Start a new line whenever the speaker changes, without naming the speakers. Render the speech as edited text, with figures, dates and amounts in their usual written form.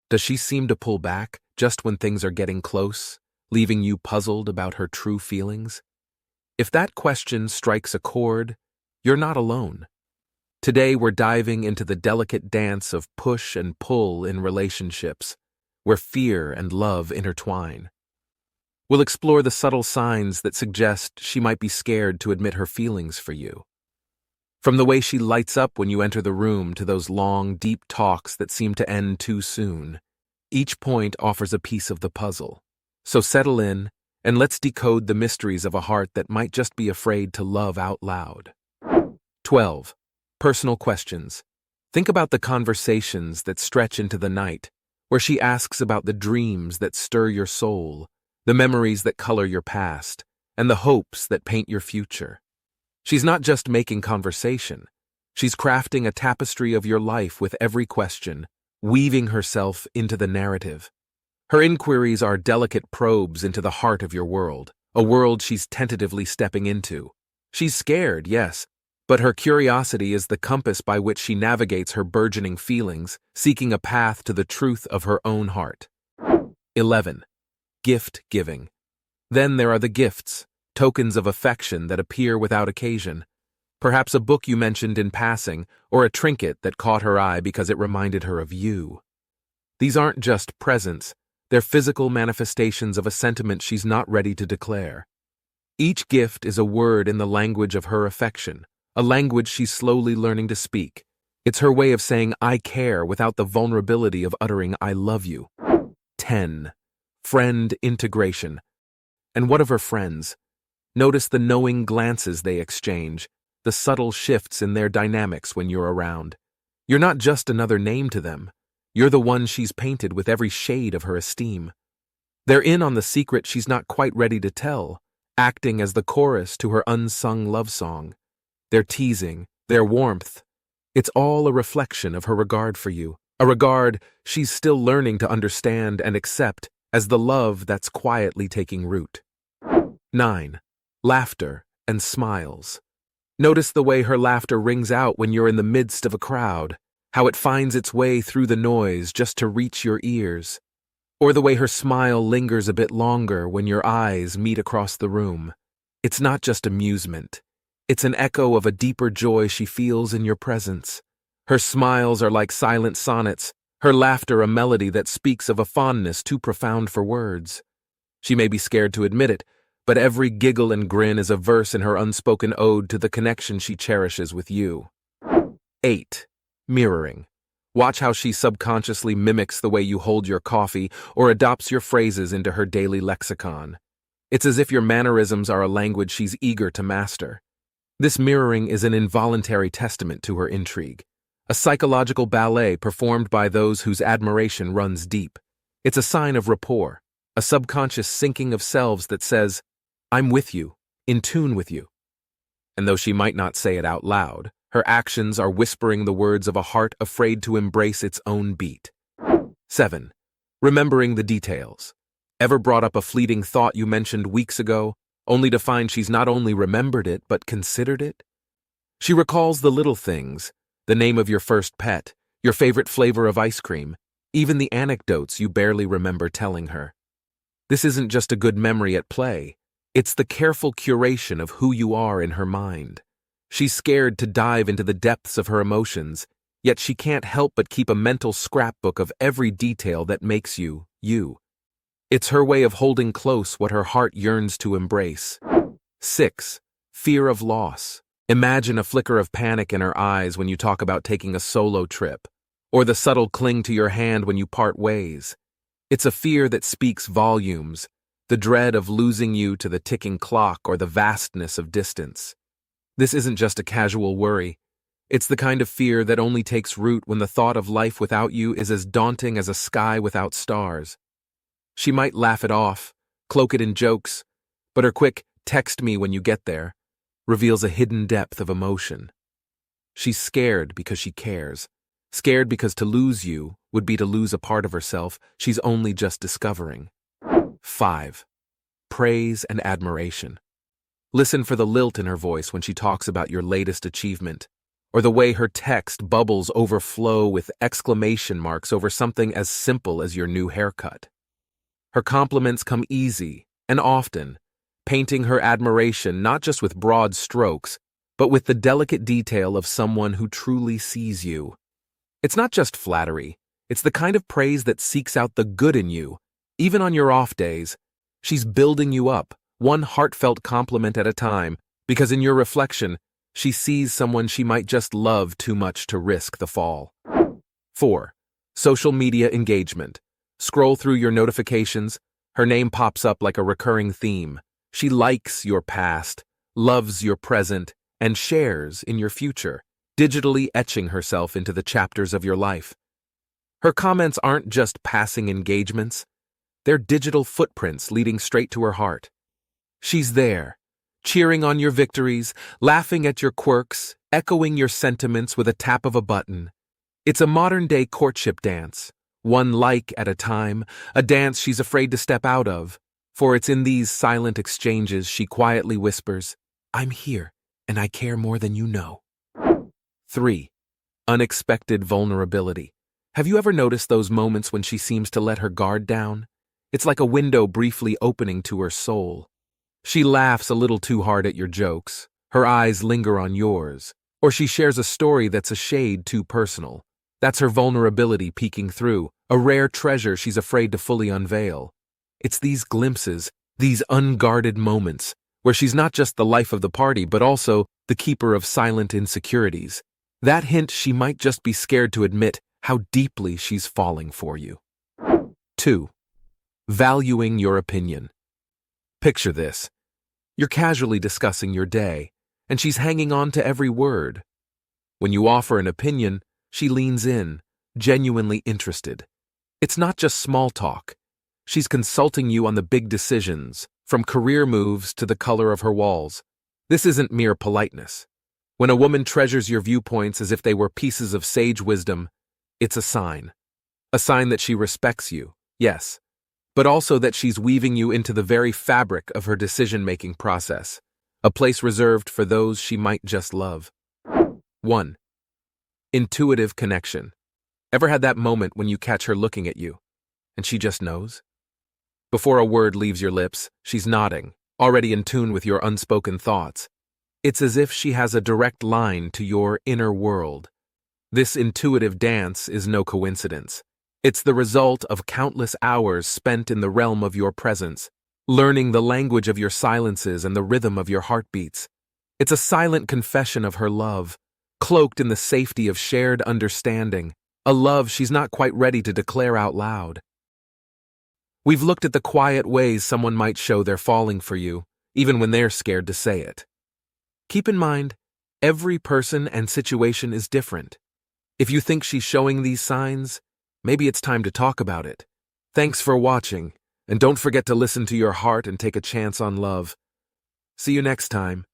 Does she seem to pull back just when things are getting close, leaving you puzzled about her true feelings? If that question strikes a chord, you're not alone. Today we're diving into the delicate dance of push and pull in relationships, where fear and love intertwine. We'll explore the subtle signs that suggest she might be scared to admit her feelings for you. From the way she lights up when you enter the room to those long, deep talks that seem to end too soon, each point offers a piece of the puzzle. So settle in, and let's decode the mysteries of a heart that might just be afraid to love out loud. 12. Personal questions. Think about the conversations that stretch into the night, where she asks about the dreams that stir your soul, the memories that color your past, and the hopes that paint your future. She's not just making conversation. She's crafting a tapestry of your life with every question, weaving herself into the narrative. Her inquiries are delicate probes into the heart of your world, a world she's tentatively stepping into. She's scared, yes, but her curiosity is the compass by which she navigates her burgeoning feelings, seeking a path to the truth of her own heart. 11. Gift giving. Then there are the gifts, tokens of affection that appear without occasion. Perhaps a book you mentioned in passing, or a trinket that caught her eye because it reminded her of you. These aren't just presents, they're physical manifestations of a sentiment she's not ready to declare. Each gift is a word in the language of her affection, a language she's slowly learning to speak. It's her way of saying I care without the vulnerability of uttering I love you. 10. Friend integration. And what of her friends? Notice the knowing glances they exchange, the subtle shifts in their dynamics when you're around. You're not just another name to them. You're the one she's painted with every shade of her esteem. They're in on the secret she's not quite ready to tell, acting as the chorus to her unsung love song. Their teasing, their warmth. It's all a reflection of her regard for you, a regard she's still learning to understand and accept as the love that's quietly taking root. 9. Laughter and smiles. Notice the way her laughter rings out when you're in the midst of a crowd, how it finds its way through the noise just to reach your ears, or the way her smile lingers a bit longer when your eyes meet across the room. It's not just amusement. It's an echo of a deeper joy she feels in your presence. Her smiles are like silent sonnets, her laughter a melody that speaks of a fondness too profound for words. She may be scared to admit it, but every giggle and grin is a verse in her unspoken ode to the connection she cherishes with you. 8. Mirroring. Watch how she subconsciously mimics the way you hold your coffee or adopts your phrases into her daily lexicon. It's as if your mannerisms are a language she's eager to master. This mirroring is an involuntary testament to her intrigue, a psychological ballet performed by those whose admiration runs deep. It's a sign of rapport, a subconscious syncing of selves that says, I'm with you, in tune with you. And though she might not say it out loud, her actions are whispering the words of a heart afraid to embrace its own beat. 7. Remembering the details. Ever brought up a fleeting thought you mentioned weeks ago, only to find she's not only remembered it, but considered it? She recalls the little things, the name of your first pet, your favorite flavor of ice cream, even the anecdotes you barely remember telling her. This isn't just a good memory at play. It's the careful curation of who you are in her mind. She's scared to dive into the depths of her emotions, yet she can't help but keep a mental scrapbook of every detail that makes you, you. It's her way of holding close what her heart yearns to embrace. 6. Fear of loss. Imagine a flicker of panic in her eyes when you talk about taking a solo trip, or the subtle cling to your hand when you part ways. It's a fear that speaks volumes, the dread of losing you to the ticking clock or the vastness of distance. This isn't just a casual worry. It's the kind of fear that only takes root when the thought of life without you is as daunting as a sky without stars. She might laugh it off, cloak it in jokes, but her quick "text me when you get there" reveals a hidden depth of emotion. She's scared because she cares, scared because to lose you would be to lose a part of herself she's only just discovering. 5. Praise and admiration. Listen for the lilt in her voice when she talks about your latest achievement, or the way her text bubbles overflow with exclamation marks over something as simple as your new haircut. Her compliments come easy and often, painting her admiration not just with broad strokes, but with the delicate detail of someone who truly sees you. It's not just flattery, it's the kind of praise that seeks out the good in you, even on your off days. She's building you up, one heartfelt compliment at a time, because in your reflection, she sees someone she might just love too much to risk the fall. 4. Social media engagement. Scroll through your notifications, her name pops up like a recurring theme. She likes your past, loves your present, and shares in your future, digitally etching herself into the chapters of your life. Her comments aren't just passing engagements, they're digital footprints leading straight to her heart. She's there, cheering on your victories, laughing at your quirks, echoing your sentiments with a tap of a button. It's a modern-day courtship dance, one like at a time, a dance she's afraid to step out of, for it's in these silent exchanges she quietly whispers, "I'm here, and I care more than you know." 3. Unexpected vulnerability. Have you ever noticed those moments when she seems to let her guard down? It's like a window briefly opening to her soul. She laughs a little too hard at your jokes, her eyes linger on yours, or she shares a story that's a shade too personal. That's her vulnerability peeking through, a rare treasure she's afraid to fully unveil. It's these glimpses, these unguarded moments, where she's not just the life of the party but also the keeper of silent insecurities. That hint she might just be scared to admit how deeply she's falling for you. 2. Valuing your opinion. Picture this. You're casually discussing your day, and she's hanging on to every word. When you offer an opinion, she leans in, genuinely interested. It's not just small talk. She's consulting you on the big decisions, from career moves to the color of her walls. This isn't mere politeness. When a woman treasures your viewpoints as if they were pieces of sage wisdom, it's a sign. A sign that she respects you, yes, but also that she's weaving you into the very fabric of her decision-making process, a place reserved for those she might just love. 1. Intuitive connection. Ever had that moment when you catch her looking at you, and she just knows? Before a word leaves your lips, she's nodding, already in tune with your unspoken thoughts. It's as if she has a direct line to your inner world. This intuitive dance is no coincidence. It's the result of countless hours spent in the realm of your presence, learning the language of your silences and the rhythm of your heartbeats. It's a silent confession of her love, cloaked in the safety of shared understanding, a love she's not quite ready to declare out loud. We've looked at the quiet ways someone might show they're falling for you, even when they're scared to say it. Keep in mind, every person and situation is different. If you think she's showing these signs, maybe it's time to talk about it. Thanks for watching, and don't forget to listen to your heart and take a chance on love. See you next time.